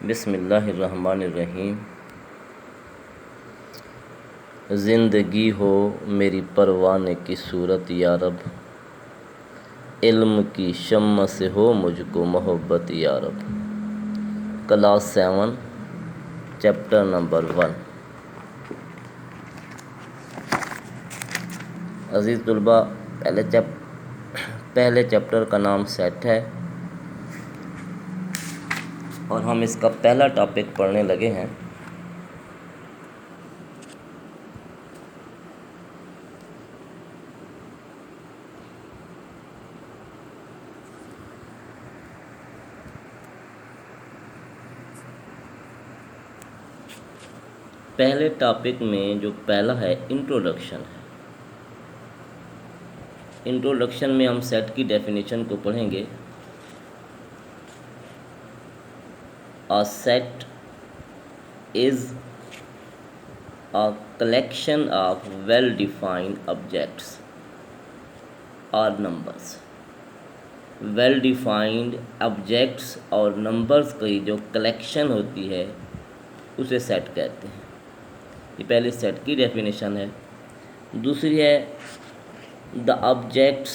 बिस्मिल्लाहिर्रहमानिर्रहीम। ज़िंदगी हो मेरी परवाने की सूरत या रब, इल्म की शम्म से हो मुझको मोहब्बत या रब। Class 7 chapter number 1। अज़ीज़ तुलबा, पहले चैप्टर का नाम सेट है और हम इसका पहला टॉपिक पढ़ने लगे हैं। पहले टॉपिक में जो पहला है इंट्रोडक्शन है। इंट्रोडक्शन में हम सेट की डेफिनेशन को पढ़ेंगे। A set is a collection of well-defined objects or numbers। well-defined objects और numbers की जो कलेक्शन होती है उसे सेट कहते हैं। ये पहले सेट की डेफिनेशन है। दूसरी है the objects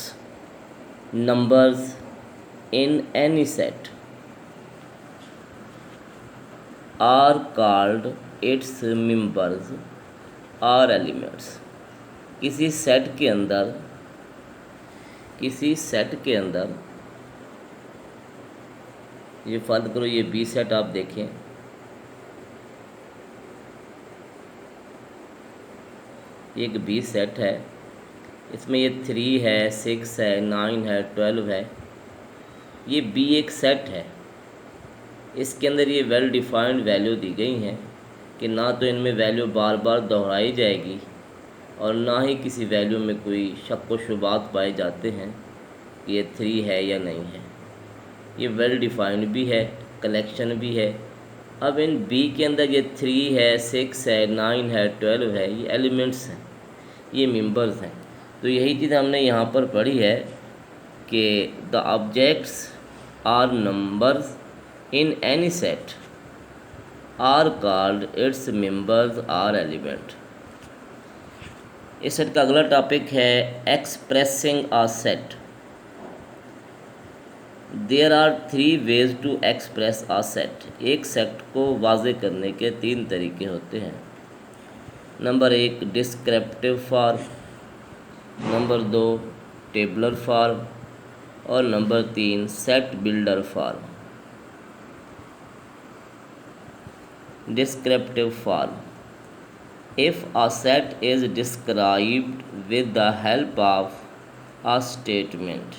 numbers in any set are called its members or elements। किसी सेट के अंदर ये फर्ज करो, ये बी सेट आप देखें, एक बी सेट है, इसमें ये 3 है, 6 है, 9 है, 12 है। ये बी एक सेट है। इसके अंदर ये वेल डिफाइंड वैल्यू दी गई हैं कि ना तो इनमें वैल्यू बार बार दोहराई जाएगी और ना ही किसी वैल्यू में कोई शक व शुबात पाए जाते हैं कि ये 3 है या नहीं है। ये वेल डिफाइंड भी है, कलेक्शन भी है। अब इन बी के अंदर ये 3 है, 6 है, 9 है, 12 है, ये एलिमेंट्स हैं, ये मेंबर्स हैं। तो यही चीज़ हमने यहाँ पर पढ़ी है कि the objects are numbers in any set are called its members or element। इस सेट का अगला टॉपिक है expressing a set. There are 3 ways to express a set. एक सेट को वाज़े करने के 3 तरीके होते हैं। Number 1 descriptive form, number 2 tabular form और number 3 set builder form. Descriptive form: if a set is described with the help of a statement,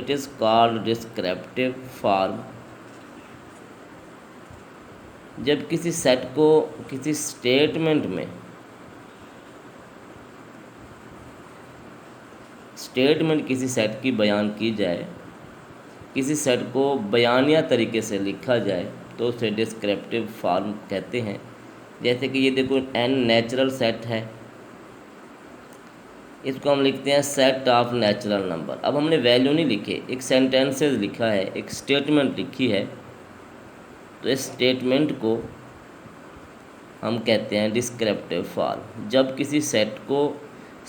it is called descriptive form। जब किसी सेट को किसी स्टेटमेंट किसी सेट की बयान की जाए, किसी सेट को बयानिया तरीके से लिखा जाए तो उसे डिस्क्रिप्टिव फॉर्म कहते हैं। जैसे कि ये देखो n नेचुरल सेट है, इसको हम लिखते हैं सेट ऑफ नेचुरल नंबर। अब हमने वैल्यू नहीं लिखे, एक सेंटेंसेस लिखा है, एक स्टेटमेंट लिखी है, तो इस स्टेटमेंट को हम कहते हैं डिस्क्रिप्टिव फॉर्म। जब किसी सेट को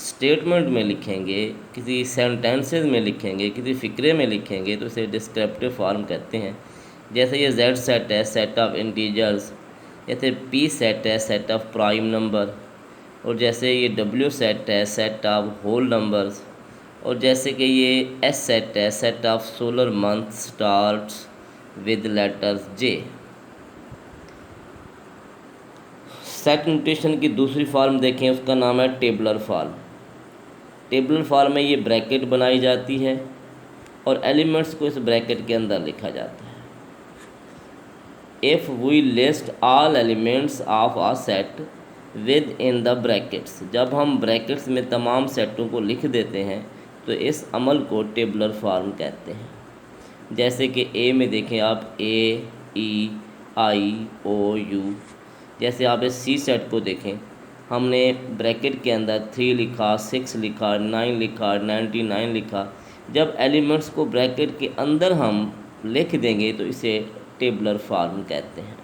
स्टेटमेंट में लिखेंगे, किसी सेंटेंसेस में लिखेंगे, किसी फ़िक्रे में लिखेंगे तो इसे डिस्क्रिप्टिव फॉर्म कहते हैं। जैसे ये Z सेट है, सेट ऑफ इंटीजर्स। जैसे P सेट है, सेट ऑफ प्राइम नंबर। और जैसे ये W सेट है, सेट ऑफ होल नंबर्स। और जैसे कि ये S सेट है, set of solar month starts with letters J। Set notation की दूसरी फॉर्म देखें, उसका नाम है टेबलर फॉर्म। टेबलर फॉर्म में ये ब्रैकेट बनाई जाती है और एलिमेंट्स को इस ब्रैकेट के अंदर लिखा जाता है। If we list all elements of a set within the brackets, जब हम ब्रैकेट्स में तमाम सेटों को लिख देते हैं तो इस अमल को टेबलर फॉर्म कहते हैं। जैसे कि ए में देखें आप, A, E, I, O, U। जैसे आप इस सी सेट को देखें, हमने ब्रैकेट के अंदर 3 लिखा, 6 लिखा, 9 लिखा, 99 लिखा। जब एलिमेंट्स को ब्रैकेट के अंदर हम लिख देंगे तो इसे टेबलर फॉर्म कहते हैं।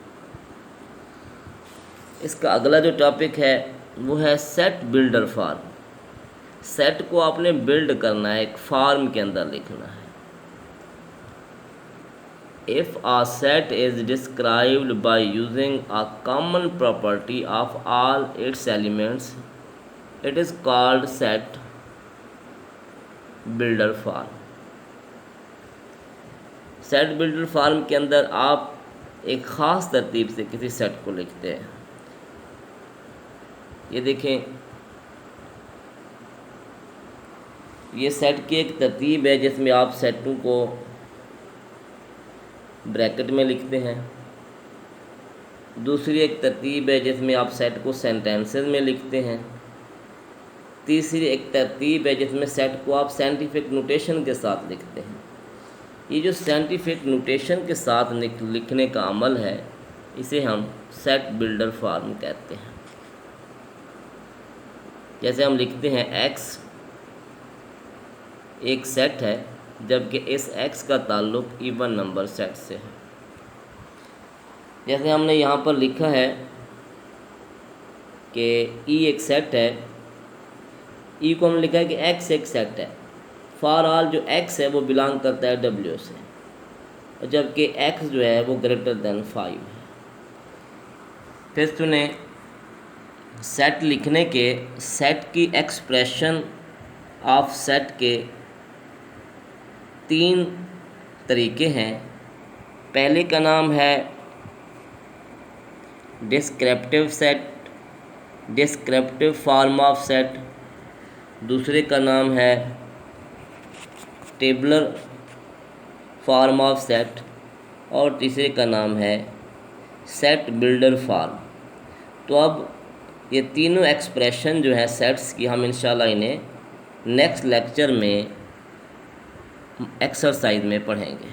इसका अगला जो टॉपिक है वो है सेट बिल्डर फॉर्म। सेट को आपने बिल्ड करना है, एक फॉर्म के अंदर लिखना है। If a set is described by using a common property of all its elements, it is called set builder form। Set builder form के अंदर आप एक ख़ास तरतीब से किसी सेट को लिखते हैं। ये देखें, ये सेट की एक तरतीब है जिसमें आप सेटों को ब्रैकेट में लिखते हैं। दूसरी एक तरतीब है जिसमें आप सेट को सेंटेंसेस में लिखते हैं। तीसरी एक तरतीब है जिसमें सेट को आप साइंटिफिक नोटेशन के साथ लिखते हैं। ये जो साइंटिफिक नोटेशन के साथ लिखने का अमल है, इसे हम सेट बिल्डर फॉर्म कहते हैं। जैसे हम लिखते हैं x एक सेट है, जबकि इस x का ताल्लुक इवन नंबर सेट से है। जैसे हमने यहाँ पर लिखा है कि e एक सेट है, e को हमने लिखा है कि x एक सेट है। फॉर ऑल जो x है वो बिलोंग करता है w से, और जबकि x जो है वो ग्रेटर देन 5 है। फिर सुने, सेट लिखने के सेट की एक्सप्रेशन ऑफ सेट के 3 तरीके हैं। पहले का नाम है descriptive set, descriptive form of set. दूसरे का नाम है टेबलर फॉर्म ऑफ सेट, और तीसरे का नाम है सेट बिल्डर फॉर्म। तो अब ये तीनों एक्सप्रेशन जो है सेट्स की, हम इंशाल्लाह इन्हें नेक्स्ट लेक्चर में एक्सरसाइज में पढ़ेंगे।